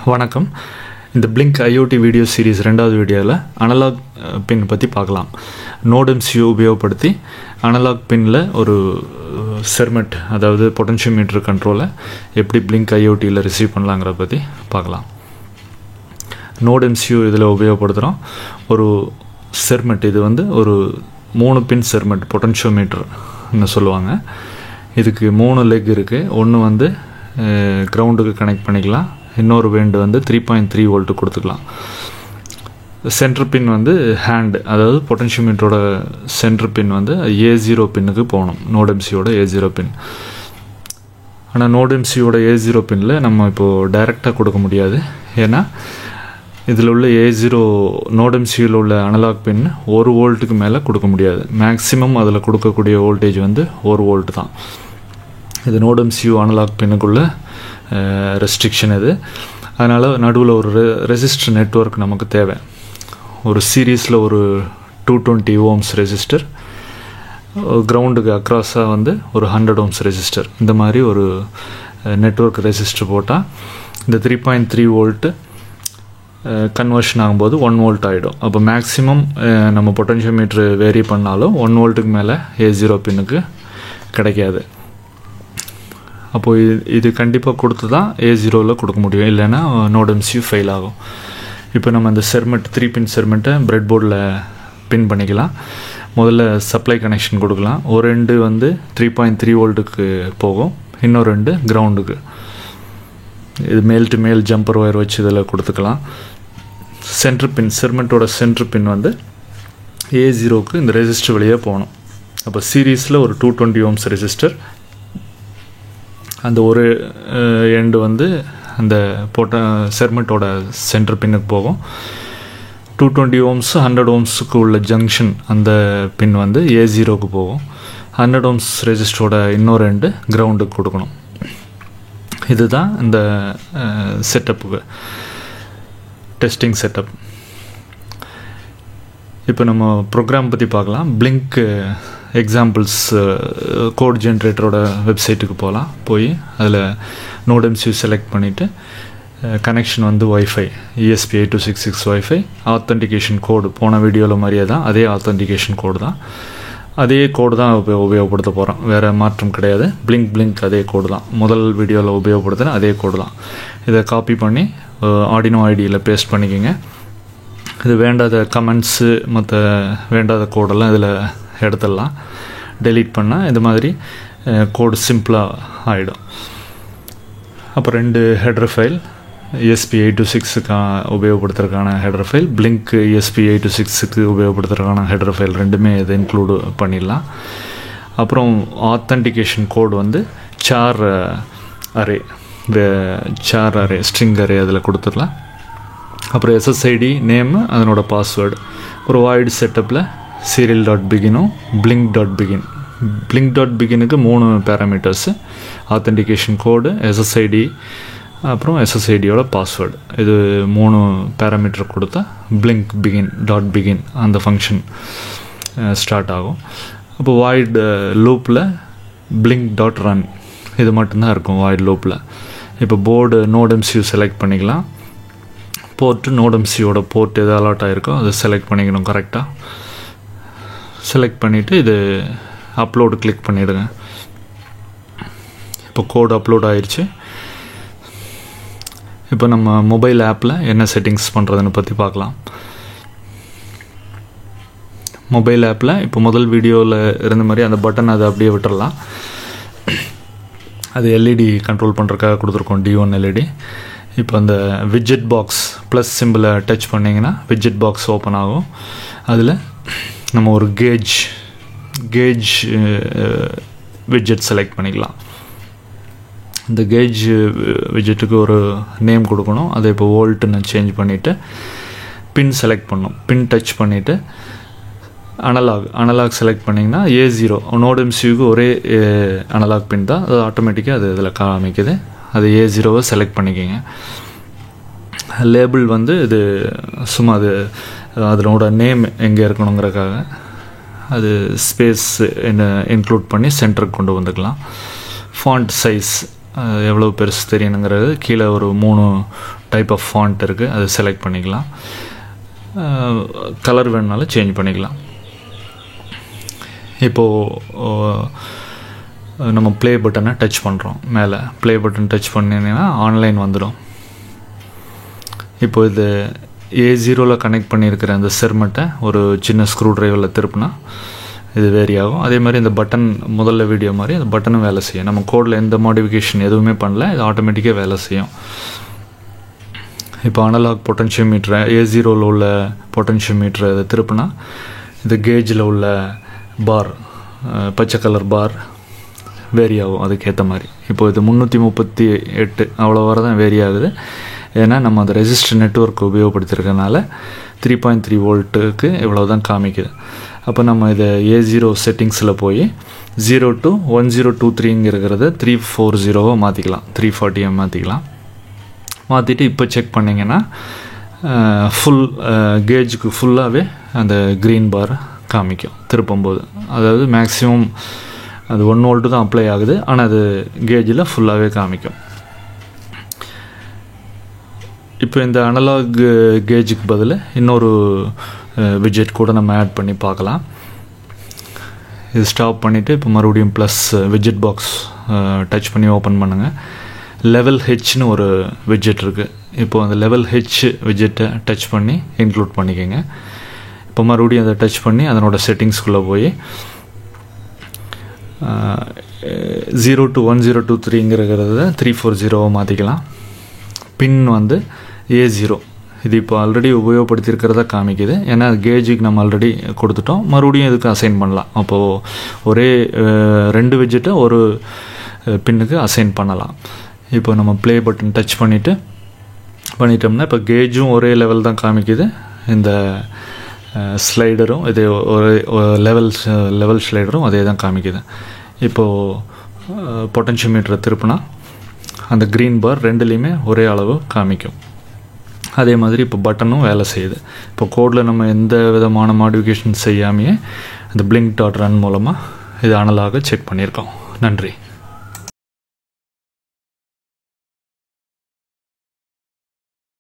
வணக்கம். இந்த Blink IoT video series ரெண்டாவது வீடியோவில் அனலாக் பின் பற்றி பார்க்கலாம். NodeMCU உபயோகப்படுத்தி அனலாக் பின்னில் ஒரு செர்மெட், அதாவது பொட்டன்ஷியோமீட்டர் கண்ட்ரோலை எப்படி Blink IoTயில் ரிசீவ் பண்ணலாங்கிறத பற்றி பார்க்கலாம். NodeMCU இதில் உபயோகப்படுத்துகிறோம். ஒரு செர்மெட், இது வந்து ஒரு 3 பின் செர்மெட், பொட்டன்ஷியோமீட்டர்னு சொல்லுவாங்க. இதுக்கு 3 லெக் இருக்குது. ஒன்று வந்து கிரவுண்டுக்கு கனெக்ட் பண்ணிக்கலாம், இன்னொரு வேண்டு வந்து 3.3 வோல்ட்டு கொடுத்துக்கலாம். சென்டர் பின் வந்து ஹேண்டு, அதாவது பொட்டன்ஷியோமீட்டரோட சென்டர் பின் வந்து A0 பின்னுக்கு போகணும், NodeMCUவோட A0 பின். ஆனால் NodeMCUவோட A0 பின்னில் நம்ம இப்போது டைரெக்டாக கொடுக்க முடியாது. ஏன்னா இதில் உள்ள A0 NodeMCUவில் உள்ள அனலாக் பின் 1 வோல்ட்டுக்கு மேலே கொடுக்க முடியாது. மேக்ஸிமம் அதில் கொடுக்கக்கூடிய வோல்டேஜ் வந்து 1 வோல்ட் தான். இது NodeMCU அனலாக் பின்னுக்குள்ள ரெஸ்ட்ரிக்ஷன் இது. அதனால் நடுவில் ஒரு ரெசிஸ்டர் நெட்வொர்க் நமக்கு தேவை. ஒரு சீரீஸில் ஒரு 220 ohms ரெசிஸ்டர், கிரவுண்டுக்கு அக்ராஸாக வந்து ஒரு 100 ohms ரெசிஸ்டர், இந்த மாதிரி ஒரு நெட்வொர்க் ரெசிஸ்டர் போட்டால் இந்த 3.3 வோல்ட்டு கன்வர்ஷன் ஆகும்போது 1 வோல்ட் ஆகிடும். அப்போ மேக்ஸிமம் நம்ம பொட்டன்ஷியோமீட்ரு வேரி பண்ணாலும் 1 வோல்ட்டுக்கு மேலே A0 பின்னுக்கு கிடைக்காது. அப்போது இது கண்டிப்பாக கொடுத்து தான் A0வில் கொடுக்க முடியும், இல்லைன்னா NodeMCU ஃபெயில் ஆகும். இப்போ நம்ம இந்த செர்மெட் 3 பின் செர்மெட்டை பிரெட் போர்டில் பின் பண்ணிக்கலாம். முதல்ல சப்ளை கனெக்ஷன் கொடுக்கலாம். ஒரு ரெண்டு வந்து 3.3 வோல்ட்டுக்கு போகும், இன்னொரு ரெண்டு கிரவுண்டுக்கு. இது மேல் டு மேல் ஜம்பர் ஒயர் வச்சு இதில் கொடுத்துக்கலாம். சென்டர் பின், செர்மெட்டோட சென்டர் பின் வந்து A0க்கு இந்த ரெசிஸ்டர் வழியாக போகணும். அப்போ சீரீஸில் ஒரு 220 ohms ரெசிஸ்டர், அந்த ஒரு எண்டு வந்து அந்த செர்மெட்டோட சென்டர் பின்னுக்கு போகும். 220 ohms 100 ohmஸுக்கு உள்ள ஜங்ஷன், அந்த பின் வந்து A0க்கு போகும். 100 ohms ரெசிஸ்டரோட இன்னொரு எண்டு கிரவுண்டுக்கு கொடுக்கணும். இதுதான் இந்த செட்டப்புக்கு டெஸ்டிங் செட்டப். இப்போ நம்ம ப்ரோக்ராம் பற்றி பார்க்கலாம். Blink எக்ஸாம்பிள்ஸ் கோட் ஜென்ரேட்டரோட வெப்சைட்டுக்கு போகலாம். போய் அதில் NodeMCU செலக்ட் பண்ணிவிட்டு கனெக்ஷன் வந்து Wi-Fi ESP8266 Wi-Fi, ஆத்தென்டிகேஷன் கோடு போன வீடியோவில் மாதிரியே தான், அதே ஆத்தென்டிகேஷன் கோடு தான், அதே கோடு தான் உபயோகப்படுத்த போகிறோம், வேறு மாற்றம் கிடையாது. Blink அதே கோடு தான், முதல் வீடியோவில் உபயோகப்படுத்தின அதே கோடு தான். இதை காப்பி பண்ணி ஆர்டினோ ஐடியில் பேஸ்ட் பண்ணிக்கோங்க. இது வேண்டாத கமெண்ட்ஸு மற்ற வேண்டாத கோடெல்லாம் இதில் எடுத்துடலாம். டெலீட் பண்ணால் இந்த மாதிரி கோடு சிம்பிளாக ஆகிடும். அப்போ 2 ஹெட்ரு ஃபைல், ESP8266க்கு உபயோகப்படுத்துறதுக்கான ஹெட்ரு ஃபைல், Blink ESP8266க்கு உபயோகப்படுத்துறதுக்கான ஹெட்ரு ஃபைல், ரெண்டுமே இதை இன்க்ளூடு பண்ணிடலாம். அப்புறம் ஆத்தென்டிகேஷன் கோடு வந்து சார் அரே ஸ்ட்ரிங் அரே அதில் கொடுத்துடலாம். அப்புறம் SSID நேமு, அதனோட பாஸ்வேர்டு. ஒரு வாய்டு செட்டப்பில் serial.begin blink.begin. blink.beginக்கு 3 பேராமீட்டர்ஸு, ஆத்தென்டிகேஷன் கோடு, SSID, அப்புறம் SSIDயோட பாஸ்வேர்டு. இது 3 பேராமீட்டர் கொடுத்தா blink.begin அந்த ஃபங்க்ஷன் ஸ்டார்ட் ஆகும். அப்போ வாய்டு லூப்பில் blink.run இது மட்டும்தான் இருக்கும் வாய்டு லூப்பில். இப்போ போர்டு NodeMCU செலக்ட் பண்ணிக்கலாம். போர்ட்டு NodeMCUவோட போர்ட் எது அலாட் ஆகிருக்கோ அதை செலக்ட் பண்ணிக்கணும் கரெக்டாக. செலக்ட் பண்ணிவிட்டு இது அப்லோடு கிளிக் பண்ணிவிடுங்க. இப்போ கோடு அப்லோட் ஆயிடுச்சு. இப்போ நம்ம மொபைல் ஆப்பில் என்ன செட்டிங்ஸ் பண்ணுறதுன்னு பற்றி பார்க்கலாம். மொபைல் ஆப்பில் இப்போ முதல் வீடியோவில் இருந்த மாதிரி அந்த பட்டன் அதை அப்படியே விட்டுடலாம். அது LED கண்ட்ரோல் பண்ணுறதுக்காக கொடுத்துருக்கோம், D1 LED. இப்போ அந்த விட்ஜெட் பாக்ஸ் ப்ளஸ் சிம்பிளை டச் பண்ணிங்கன்னா விட்ஜெட் பாக்ஸ் ஓப்பன் ஆகும். அதில் நம்ம ஒரு கேஜ் விட்ஜெட் செலக்ட் பண்ணிக்கலாம். இந்த கேஜ் விட்ஜெட்டுக்கு ஒரு நேம் கொடுக்கணும். அதை இப்போ வோல்ட்டுன்னு சேஞ்ச் பண்ணிவிட்டு பின் செலக்ட் பண்ணணும். பின் டச் பண்ணிவிட்டு அனலாக் செலக்ட் பண்ணிங்கன்னா A0 NodeMCUக்கு ஒரே அனலாக் பின் தான், அது ஆட்டோமேட்டிக்காக அது இதில் காமிக்குது. அது A0வை செலக்ட் பண்ணிக்கோங்க. லேபிள் வந்து இது சும்மா அது அதனோட நேம் எங்கே இருக்கணுங்கிறதுக்காக அது ஸ்பேஸ் இன்க்ளூட் பண்ணி சென்டருக்கு கொண்டு வந்துக்கலாம். ஃபாண்ட் சைஸ் எவ்வளோ பெருசு தெரியணுங்கிறது கீழே ஒரு 3 டைப் ஆஃப் ஃபாண்ட் இருக்குது, அதை செலக்ட் பண்ணிக்கலாம். கலர் வேணுனாலும் சேஞ்ச் பண்ணிக்கலாம். இப்போது நம்ம ப்ளே பட்டனை டச் பண்ணுறோம். மேலே ப்ளே பட்டன் டச் பண்ணிங்கன்னா ஆன்லைன் வந்துடும். இப்போ இது A0 கனெக்ட் பண்ணியிருக்கிற அந்த செர்மெட்டை ஒரு சின்ன ஸ்க்ரூ ட்ரைவரில் திருப்பினா இது வேரி ஆகும். அதே மாதிரி இந்த பட்டன் முதல்ல வீடியோ மாதிரி அந்த பட்டனும் வேலை செய்யும். நம்ம கோடில் எந்த மாடிஃபிகேஷன் எதுவுமே பண்ணல, இது ஆட்டோமேட்டிக்காக வேலை செய்யும். இப்போ அனலாக் பொட்டன்ஷியோமீட்டரை A0 உள்ள பொட்டன்ஷியோமீட்டரை இதை திருப்பினா இந்த கேஜில் உள்ள பார், பச்சை கலர் பார் வேரி ஆகும் அதுக்கேற்ற மாதிரி. இப்போ இது 338 அவ்வளோ வர தான் வேரி ஆகுது. ஏன்னா நம்ம அந்த ரெசிஸ்டர் நெட்வொர்க் உபயோகப்படுத்திருக்கனால 3.3 வோல்ட்டுக்கு இவ்வளோ தான் காமிக்குது. அப்போ நம்ம இதை A0 செட்டிங்ஸில் போய் 0 to 1023ங்கிறத 340 மாற்றிக்கலாம், 340 மாற்றிக்கலாம். மாற்றிட்டு இப்போ செக் பண்ணிங்கன்னா ஃபுல் கேஜுக்கு ஃபுல்லாகவே அந்த க்ரீன் பார் காமிக்கும் திருப்பும்போது. அதாவது மேக்ஸிமம் அது 1 வோல்ட்டு தான் அப்ளை ஆகுது, ஆனால் அது கேஜில் ஃபுல்லாகவே காமிக்கும். இப்போ இந்த அனலாக் கேஜுக்கு பதில் இன்னொரு விட்ஜெட் கூட நம்ம ஆட் பண்ணி பார்க்கலாம். இது ஸ்டாப் பண்ணிவிட்டு இப்போ மறுபடியும் ப்ளஸ் விட்ஜெட் பாக்ஸ் டச் பண்ணி ஓப்பன் பண்ணுங்கள். லெவல் ஹெச்னு ஒரு விட்ஜெட் இருக்குது. இப்போது அந்த லெவல் ஹெச் விட்ஜெட்டை டச் பண்ணி இன்க்ளூட் பண்ணிக்கோங்க. இப்போ மறுபடியும் அதை டச் பண்ணி அதனோட செட்டிங்ஸ்குள்ளே போய் 0 to 1023ங்கிறத 340 மாற்றிக்கலாம். பின் வந்து A0 இது இப்போ ஆல்ரெடி உபயோகப்படுத்தியிருக்கிறதா காமிக்குது. ஏன்னா கேஜுக்கு நம்ம ஆல்ரெடி கொடுத்துட்டோம், மறுபடியும் இதுக்கு அசைன் பண்ணலாம். அப்போது ஒரே 2 விட்ஜெட்டை ஒரு பின்னுக்கு அசைன் பண்ணலாம். இப்போ நம்ம ப்ளே பட்டன் டச் பண்ணிட்டோம்னா இப்போ கேஜும் ஒரே லெவல் தான் காமிக்குது. இந்த ஸ்லைடரும் இதே ஒரு லெவல் ஸ்லைடரும் அதே தான் காமிக்குது. இப்போது பொட்டன்ஷியோமீட்டரை திருப்பினா அந்த க்ரீன் பார் ரெண்டுலேயுமே ஒரே அளவு காமிக்கும். அதே மாதிரி இப்போ பட்டனும் வேலை செய்யுது. இப்போ கோடில் நம்ம எந்த விதமான மாடிஃபிகேஷன் செய்யாமையே அந்த பிளிங்க் டாட் ரன் மூலமாக இது அனலாக செக் பண்ணியிருக்கோம். நன்றி.